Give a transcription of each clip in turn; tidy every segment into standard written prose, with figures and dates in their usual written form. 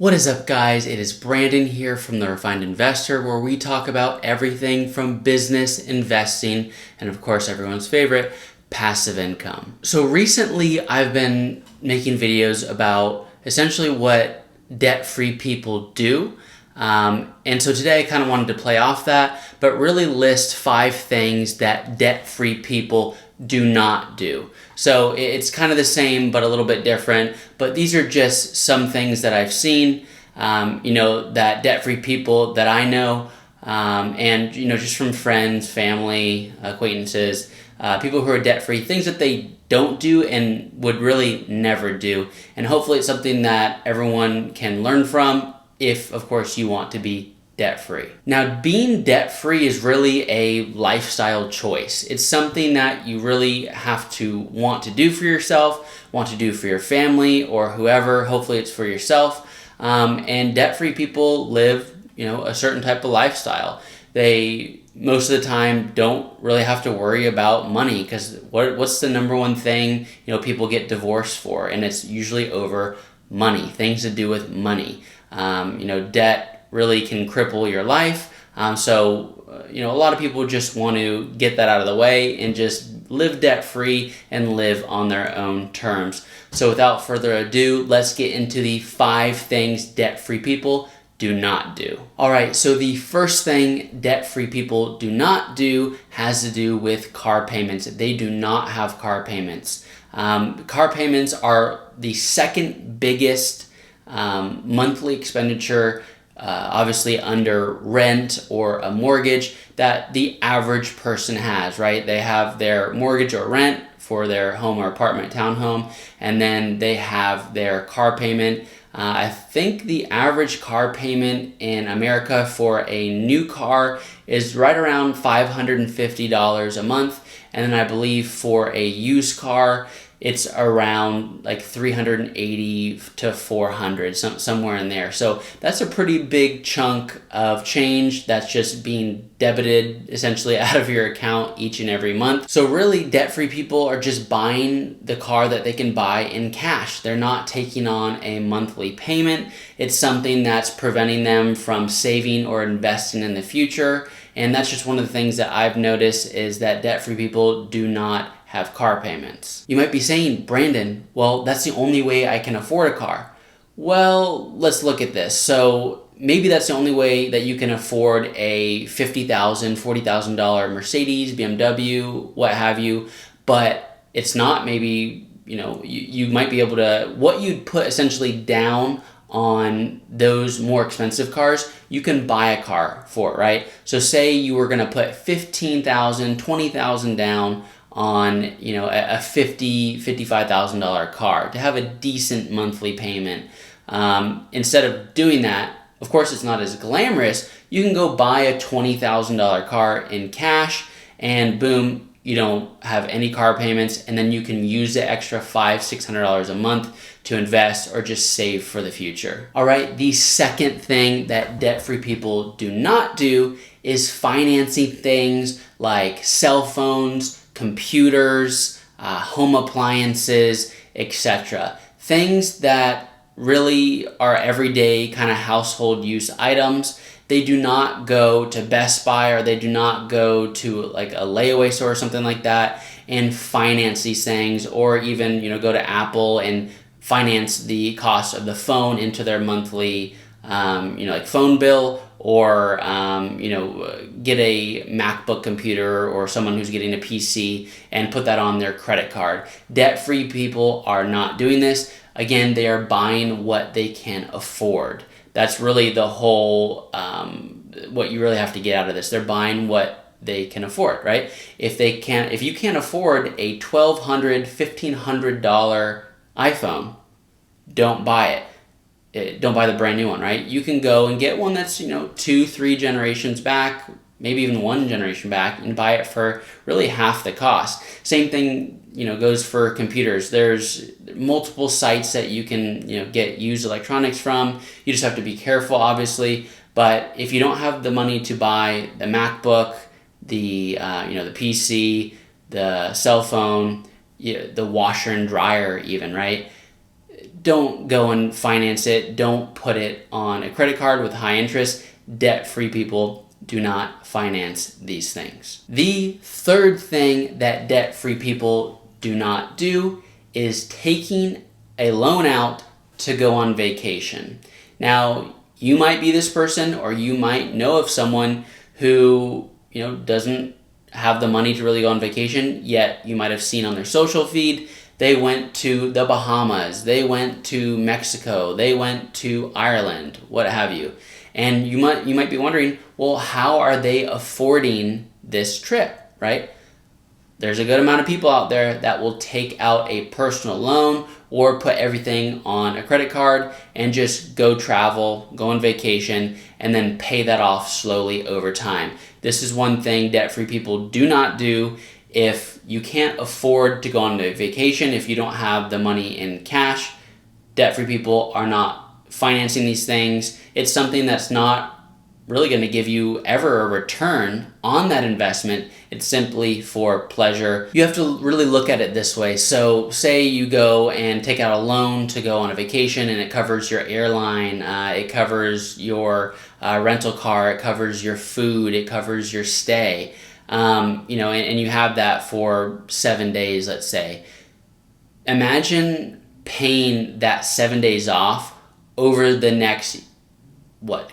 What is up, guys? It is Brandon here from The Refined Investor, where we talk about everything from business, investing, and of course, everyone's favorite, passive income. So recently, I've been making videos about essentially what debt-free people do. And so today I kind of wanted to play off that, but really list 5 things that debt-free people do not do. So it's kind of the same, but a little bit different. But these are just some things that I've seen, that debt-free people that I know, and, just from friends, family, acquaintances, people who are debt-free, things that they don't do and would really never do. And hopefully it's something that everyone can learn from if, of course, you want to be debt-free. Now, being debt-free is really a lifestyle choice. It's something that you really have to want to do for yourself, want to do for your family or whoever. Hopefully it's for yourself. And debt-free people live, a certain type of lifestyle. They, most of the time, don't really have to worry about money, because what's the number one thing, people get divorced for? And it's usually over money, things to do with money. Debt really can cripple your life. So a lot of people just want to get that out of the way and just live debt-free and live on their own terms. So without further ado, let's get into the 5 things debt-free people do not do. All right, so the first thing debt-free people do not do has to do with car payments. They do not have car payments. Car payments are the second biggest monthly expenditure, obviously under rent or a mortgage, that the average person has, right? They have their mortgage or rent for their home or apartment, townhome, and then they have their car payment. I think the average car payment in America for a new car is right around $550 a month. And then I believe for a used car, it's around like $380 to $400, somewhere in there. So that's a pretty big chunk of change that's just being debited essentially out of your account each and every month. So really, debt-free people are just buying the car that they can buy in cash. They're not taking on a monthly payment. It's something that's preventing them from saving or investing in the future. And that's just one of the things that I've noticed, is that debt-free people do not have car payments. You might be saying, Brandon, well, that's the only way I can afford a car. Well, let's look at this. So maybe that's the only way that you can afford a $50,000, $40,000 Mercedes, BMW, what have you, but it's not. Maybe, you might be able to, what you'd put essentially down on those more expensive cars, you can buy a car for, right? So say you were gonna put $15,000, $20,000 down on a $50,000, $55,000 car to have a decent monthly payment. Instead of doing that, of course it's not as glamorous, you can go buy a $20,000 car in cash, and boom, you don't have any car payments, and then you can use the extra $500, $600 a month to invest or just save for the future. All right, the second thing that debt-free people do not do is financing things like cell phones, computers, home appliances, etc. Things that really are everyday kind of household use items. They do not go to Best Buy, or they do not go to like a layaway store or something like that and finance these things, or even go to Apple and finance the cost of the phone into their monthly like phone bill, or get a MacBook computer, or someone who's getting a PC and put that on their credit card. Debt-free people are not doing this. Again, they are buying what they can afford. That's really the whole, what you really have to get out of this. They're buying what they can afford, right? If you can't afford a $1,200, $1,500 iPhone, don't buy it. Don't buy the brand new one, right? You can go and get one that's 2, 3 generations back, maybe even 1 generation back, and buy it for really half the cost. Same thing goes for computers. There's multiple sites that you can get used electronics from. You just have to be careful, obviously. But if you don't have the money to buy the MacBook, the the PC, the cell phone, the washer and dryer even, right? don't go and finance it. Don't put it on a credit card with high interest. Debt-free people do not finance these things. The third thing that debt-free people do not do is taking a loan out to go on vacation. Now, you might be this person, or you might know of someone who, doesn't have the money to really go on vacation, yet you might have seen on their social feed, they went to the Bahamas, they went to Mexico, they went to Ireland, what have you. And you might be wondering, well, how are they affording this trip, right? There's a good amount of people out there that will take out a personal loan or put everything on a credit card and just go travel, go on vacation, and then pay that off slowly over time. This is one thing debt-free people do not do. If you can't afford to go on a vacation, if you don't have the money in cash, debt-free people are not financing these things. It's something that's not really going to give you ever a return on that investment. It's simply for pleasure. You have to really look at it this way. So say you go and take out a loan to go on a vacation, and it covers your airline, it covers your rental car, it covers your food, it covers your stay, and you have that for 7 days, let's say. Imagine paying that 7 days off over the next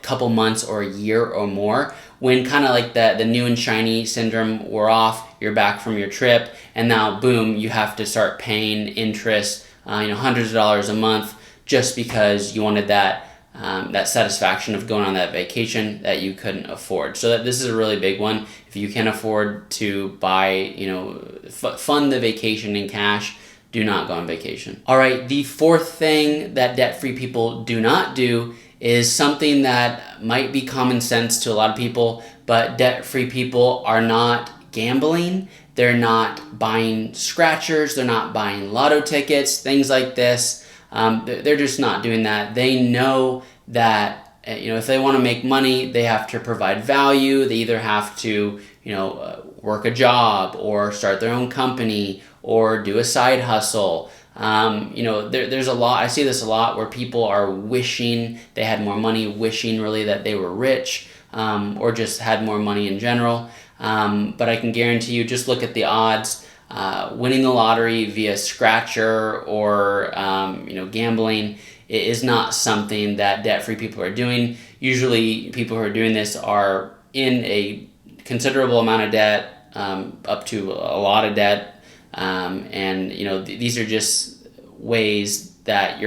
couple months or a year or more, when kind of like the new and shiny syndrome wore off, you're back from your trip, and now boom, you have to start paying interest, hundreds of dollars a month, just because you wanted that satisfaction of going on that vacation that you couldn't afford. So this is a really big one. If you can afford to buy, fund the vacation in cash, do not go on vacation. All right, the fourth thing that debt-free people do not do is something that might be common sense to a lot of people, but debt-free people are not gambling. They're not buying scratchers. They're not buying lotto tickets, things like this. They're just not doing that. They know that if they want to make money, they have to provide value. They either have to work a job or start their own company or do a side hustle. There's a lot, I see this a lot, where people are wishing they had more money, wishing really that they were rich, or just had more money in general. But I can guarantee you, just look at the odds. Winning the lottery via scratcher or gambling is not something that debt-free people are doing. Usually people who are doing this are in a considerable amount of debt, up to a lot of debt. These are just ways that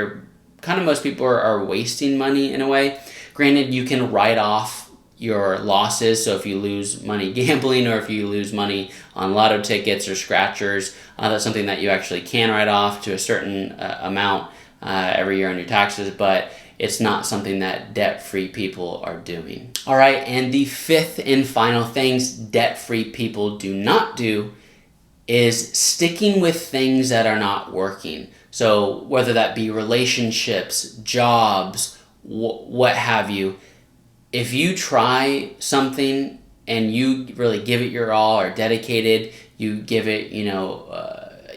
most people are wasting money in a way. Granted, you can write off your losses. So if you lose money gambling, or if you lose money on lotto tickets or scratchers, that's something that you actually can write off to a certain amount every year on your taxes, but it's not something that debt-free people are doing. All right, and the fifth and final things debt-free people do not do is sticking with things that are not working. So whether that be relationships, jobs, what have you, if you try something and you really give it your all, or dedicated, you give it,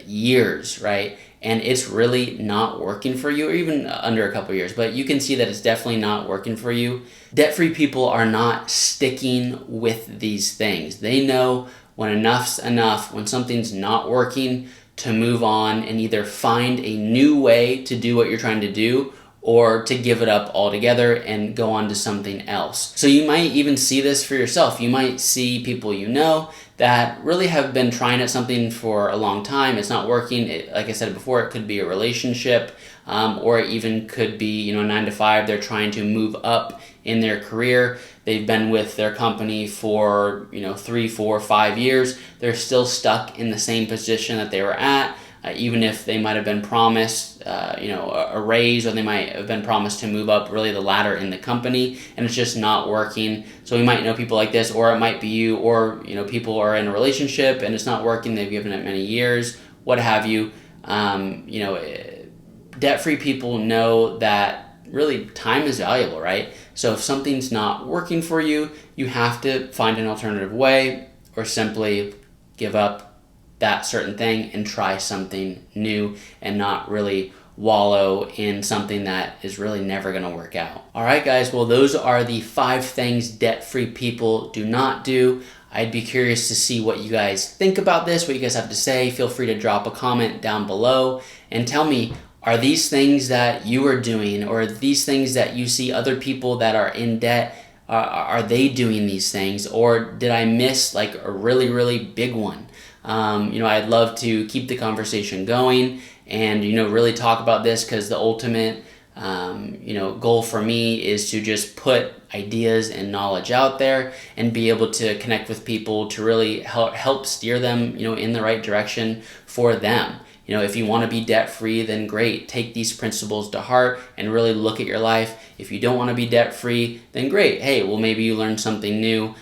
years, right? And it's really not working for you, or even under a couple years, but you can see that it's definitely not working for you. Debt-free people are not sticking with these things. They know when enough's enough, when something's not working, to move on and either find a new way to do what you're trying to do, or to give it up altogether and go on to something else. So you might even see this for yourself. You might see people that really have been trying at something for a long time. It's not working. Like I said before, it could be a relationship, or it even could be 9 to 5. They're trying to move up in their career. They've been with their company for 3, 4, 5 years. They're still stuck in the same position that they were at, even if they might have been promised a raise, or they might have been promised to move up really the ladder in the company, and it's just not working. So we might know people like this, or it might be you, or people are in a relationship and it's not working. They've given it many years, what have you. Debt-free people know that really time is valuable, right? So if something's not working for you, you have to find an alternative way, or simply give up that certain thing and try something new, and not really wallow in something that is really never going to work out. All right, guys, well, those are the 5 things debt-free people do not do. I'd be curious to see what you guys think about this, what you guys have to say. Feel free to drop a comment down below and tell me, are these things that you are doing, or these things that you see other people that are in debt, are they doing these things, or did I miss like a really, really big one? I'd love to keep the conversation going and, really talk about this, because the ultimate, goal for me is to just put ideas and knowledge out there and be able to connect with people to really help steer them, in the right direction for them. If you want to be debt-free, then great. Take these principles to heart and really look at your life. If you don't want to be debt-free, then great. Hey, well, maybe you learned something new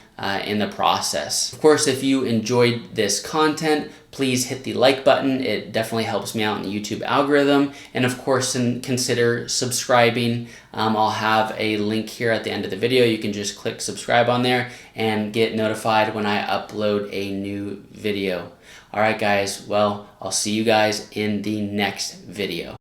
in the process. Of course, if you enjoyed this content, please hit the like button. It definitely helps me out in the YouTube algorithm. And of course, consider subscribing. I'll have a link here at the end of the video. You can just click subscribe on there and get notified when I upload a new video. All right, guys. Well, I'll see you guys in the next video.